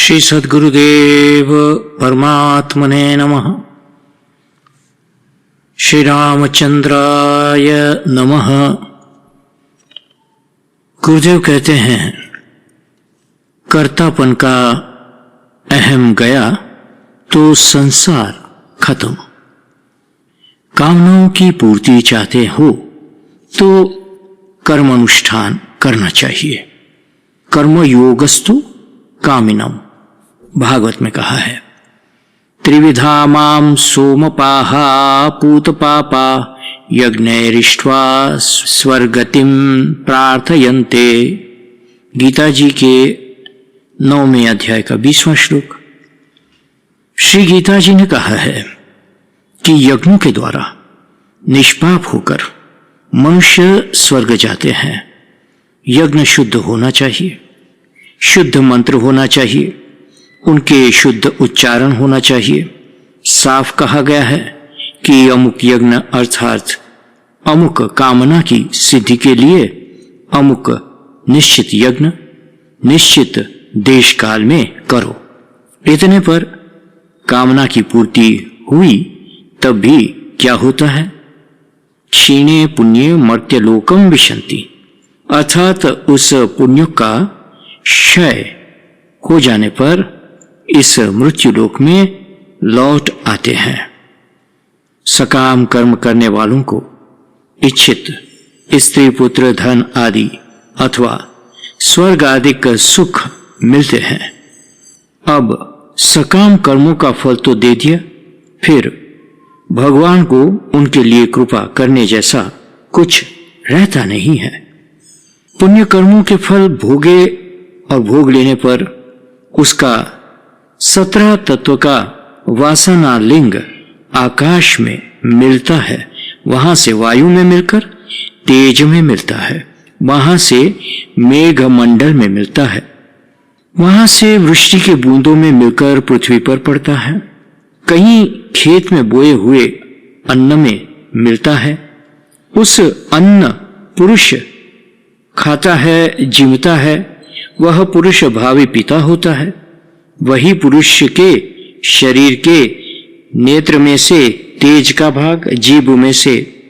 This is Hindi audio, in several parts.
श्री सद्गुरुदेव परमात्मने नमः। श्री रामचंद्राय नमः। गुरुदेव कहते हैं, कर्तापन का अहम गया तो संसार खत्म। कामनाओं की पूर्ति चाहते हो तो कर्म अनुष्ठान करना चाहिए। कर्मयोगस्तु कामिनम, भागवत में कहा है। त्रिविधा माम सोमपाहा पूतपापा यज्ञैरिष्ट्वा स्वर्गतिम प्रार्थयन्ते। गीता जी के 9वें अध्याय का 20वां श्लोक। श्री गीता जी ने कहा है कि यज्ञों के द्वारा निष्पाप होकर मनुष्य स्वर्ग जाते हैं। यज्ञ शुद्ध होना चाहिए, शुद्ध मंत्र होना चाहिए, उनके शुद्ध उच्चारण होना चाहिए। साफ कहा गया है कि अमुक यज्ञ अर्थात अमुक कामना की सिद्धि के लिए अमुक निश्चित यज्ञ निश्चित देश काल में करो। इतने पर कामना की पूर्ति हुई तब भी क्या होता है? क्षीणे पुण्य मर्त्यलोकम विशन्ति, अर्थात उस पुण्य का क्षय हो जाने पर इस मृत्युलोक में लौट आते हैं। सकाम कर्म करने वालों को इच्छित स्त्री पुत्र धन आदि अथवा स्वर्ग आदि का सुख मिलते हैं। अब सकाम कर्मों का फल तो दे दिया, फिर भगवान को उनके लिए कृपा करने जैसा कुछ रहता नहीं है। पुण्य कर्मों के फल भोगे और भोग लेने पर उसका 17 तत्व का वासना लिंग आकाश में मिलता है, वहां से वायु में मिलकर तेज में मिलता है, वहां से मेघ मंडल में मिलता है, वहां से वृष्टि के बूंदों में मिलकर पृथ्वी पर पड़ता है, कहीं खेत में बोए हुए अन्न में मिलता है। उस अन्न पुरुष खाता है, जीवता है, वह पुरुष भावी पिता होता है। वही पुरुष के शरीर के नेत्र में से तेज का भाग, जीभ में से,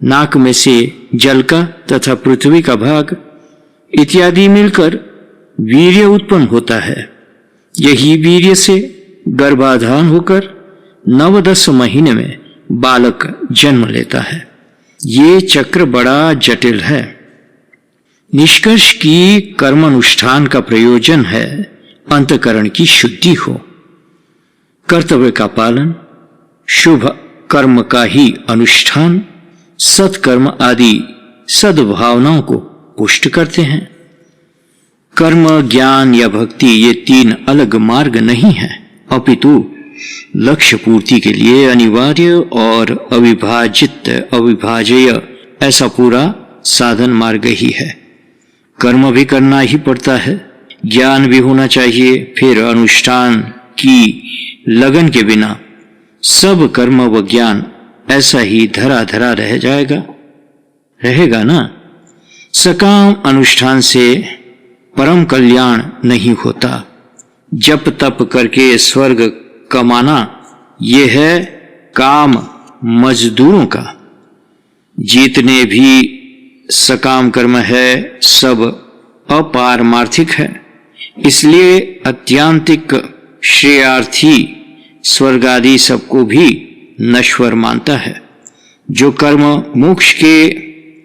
नाक में से जल का तथा पृथ्वी का भाग इत्यादि मिलकर वीर्य उत्पन्न होता है। यही वीर्य से गर्भाधान होकर 9-10 महीने में बालक जन्म लेता है। ये चक्र बड़ा जटिल है। निष्कर्ष की कर्मानुष्ठान का प्रयोजन है अंतःकरण की शुद्धि हो, कर्तव्य का पालन, शुभ कर्म का ही अनुष्ठान, सत्कर्म आदि सद्भावनाओं को पुष्ट करते हैं। कर्म, ज्ञान या भक्ति ये 3 अलग मार्ग नहीं है, अपितु लक्ष्य पूर्ति के लिए अनिवार्य और अविभाज्य ऐसा पूरा साधन मार्ग ही है। कर्म भी करना ही पड़ता है, ज्ञान भी होना चाहिए, फिर अनुष्ठान की लगन के बिना सब कर्म व ज्ञान ऐसा ही धरा धरा रह रहेगा ना। सकाम अनुष्ठान से परम कल्याण नहीं होता। जप तप करके स्वर्ग कमाना ये है काम मजदूरों का। जितने भी सकाम कर्म है सब अपारमार्थिक है, इसलिए अत्यांतिक श्रेयार्थी स्वर्ग आदि सबको भी नश्वर मानता है। जो कर्म मोक्ष के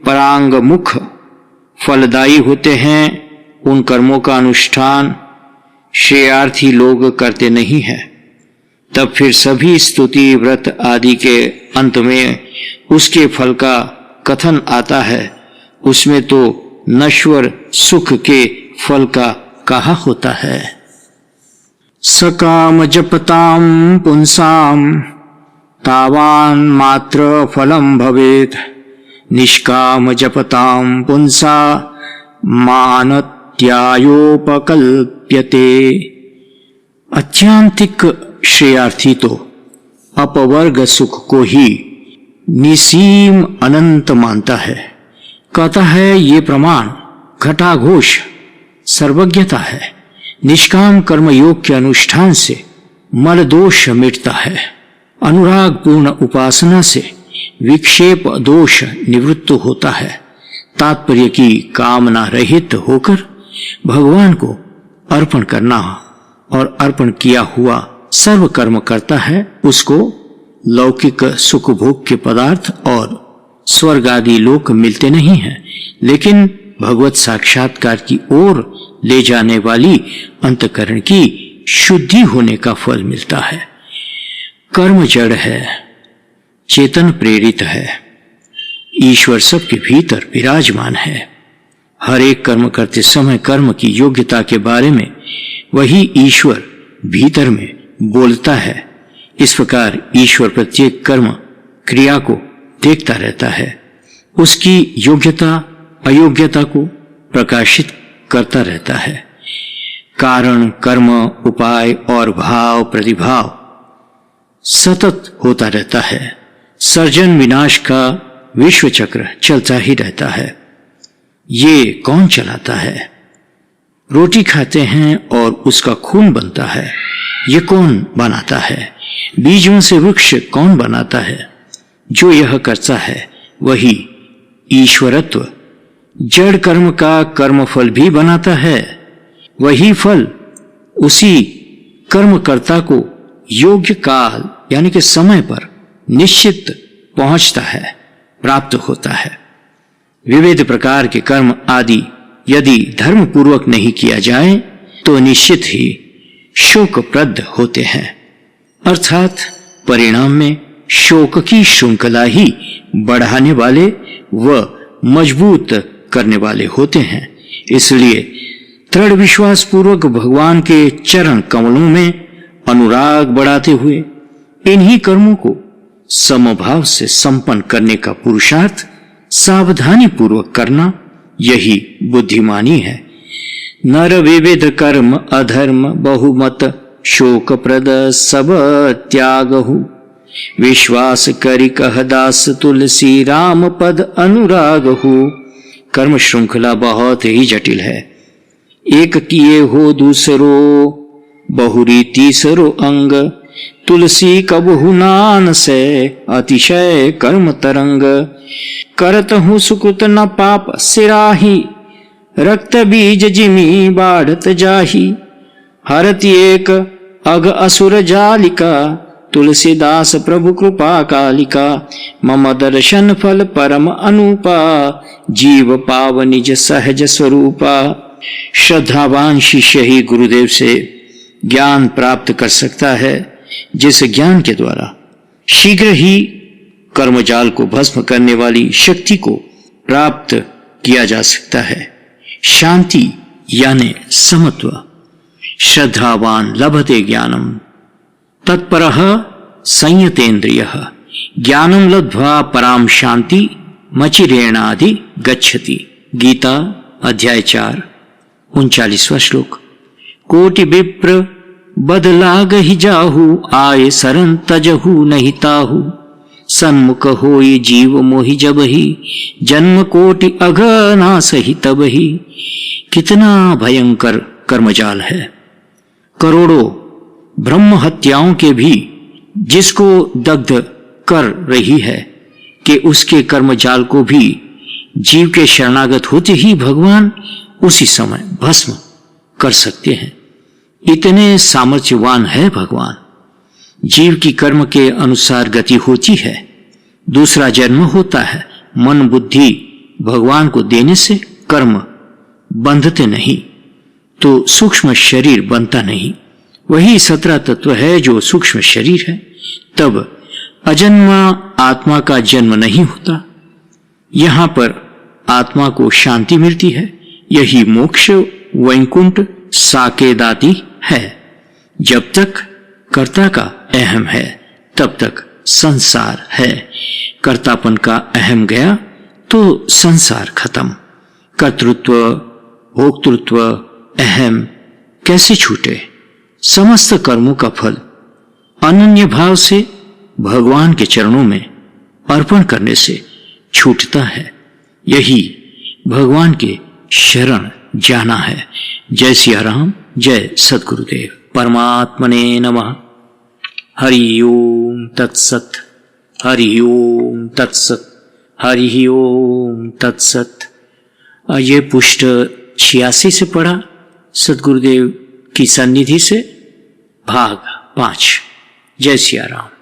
परांगमुख फलदायी होते हैं उन कर्मों का अनुष्ठान श्रेयार्थी लोग करते नहीं है। तब फिर सभी स्तुति व्रत आदि के अंत में उसके फल का कथन आता है, उसमें तो नश्वर सुख के फल का कहा होता है। सकाम जपताम पुंसाम तावान मात्र फलम भवेत्, निष्काम जपताम पुंसा मानत्यायोपकल्प्यते। अत्यांतिक श्रेयार्थी तो अपवर्ग सुख को ही निसीम अनंत मानता है। कहता है ये प्रमाण घटाघोष सर्वज्ञता है। निष्काम कर्म योग के अनुष्ठान से मल दोष मिटता है। अनुराग पूर्ण उपासना से विक्षेप दोष निवृत्त होता है। तात्पर्य की कामना रहित होकर भगवान को अर्पण करना और अर्पण किया हुआ सर्व कर्म करता है, उसको लौकिक सुख भोग के पदार्थ और स्वर्ग आदि लोक मिलते नहीं हैं, लेकिन भगवत साक्षात्कार की ओर ले जाने वाली अंतकरण की शुद्धि होने का फल मिलता है। कर्म जड़ है, चेतन प्रेरित है। ईश्वर सबके भीतर विराजमान है। हर एक कर्म करते समय कर्म की योग्यता के बारे में वही ईश्वर भीतर में बोलता है। इस प्रकार ईश्वर प्रत्येक कर्म क्रिया को देखता रहता है, उसकी योग्यता अयोग्यता को प्रकाशित करता रहता है। कारण, कर्म, उपाय और भाव प्रतिभाव सतत होता रहता है। सर्जन विनाश का विश्व चक्र चलता ही रहता है। ये कौन चलाता है? रोटी खाते हैं और उसका खून बनता है, ये कौन बनाता है? बीजों से वृक्ष कौन बनाता है? जो यह करता है वही ईश्वरत्व। जड़ कर्म का कर्म फल भी बनाता है। वही फल उसी कर्मकर्ता को योग्य काल यानी कि समय पर निश्चित पहुंचता है, प्राप्त होता है। विविध प्रकार के कर्म आदि यदि धर्म पूर्वक नहीं किया जाए तो निश्चित ही शोकप्रद होते हैं, अर्थात परिणाम में शोक की श्रृंखला ही बढ़ाने वाले व मजबूत करने वाले होते हैं। इसलिए दृढ़ विश्वास पूर्वक भगवान के चरण कमलों में अनुराग बढ़ाते हुए इन्हीं कर्मों को समभाव से संपन्न करने का पुरुषार्थ सावधानी पूर्वक करना, यही बुद्धिमानी है। नर विविध कर्म अधर्म बहुमत शोक प्रद सब त्यागहु। विश्वास करि कह दास तुलसी राम पद अनुरागहु। कर्म श्रृंखला बहुत ही जटिल है। एक किए हो दूसरो बहुरी तीसरो अंग। तुलसी कबहु नान से अतिशय कर्म तरंग। करत हूँ सुकृत न पाप सिराही। रक्त बीज जिमी बाढ़त जाही। हरति एक अग असुर जालिका। तुलसीदास प्रभु कृपा कालिका। मम दर्शन फल परम अनुपा। जीव पाव निज सहज स्वरूपा। श्रद्धावान शिष्य ही गुरुदेव से ज्ञान प्राप्त कर सकता है, जिस ज्ञान के द्वारा शीघ्र ही कर्मजाल को भस्म करने वाली शक्ति को प्राप्त किया जा सकता है। शांति यानी समत्व। श्रद्धावान लभते ज्ञानम तत्परः संयतेन्द्रियः। ज्ञानम लब्ध्वा पराम शांति मचिरेणादि गच्छति। गीता अध्याय 4 39वां श्लोक। कोटि विप्र बदलागहि जाहु। आय सरन तजहु नहीं ताहु। सन्मुख होई जीव मोहि जबहि। जन्म कोटि अघना सही तबहि। कितना भयंकर कर्मजाल है। करोड़ों ब्रह्म हत्याओं के भी जिसको दग्ध कर रही है कि उसके कर्मजाल को भी जीव के शरणागत होते ही भगवान उसी समय भस्म कर सकते हैं। इतने सामर्थ्यवान है भगवान। जीव की कर्म के अनुसार गति होती है, दूसरा जन्म होता है। मन बुद्धि भगवान को देने से कर्म बंधते नहीं तो सूक्ष्म शरीर बनता नहीं। वही 17 तत्व है जो सूक्ष्म शरीर है। तब अजन्मा आत्मा का जन्म नहीं होता। यहां पर आत्मा को शांति मिलती है। यही मोक्ष वैकुंठ साकेदाति है। जब तक कर्ता का अहम है तब तक संसार है। कर्तापन का अहम गया तो संसार खत्म। कर्तृत्व भोक्तृत्व अहम कैसे छूटे? समस्त कर्मों का फल अनन्य भाव से भगवान के चरणों में अर्पण करने से छूटता है। यही भगवान के शरण जाना है। जय सिया राम, जय सद्गुरुदेव। परमात्मने नमः। हरि ओम तत्सत। हरि ओम तत्सत। हरि ओम तत्सत। ये पुष्ट 86 से पढ़ा सद्गुरुदेव की सन्निधि से, भाग 5। जय सिया राम।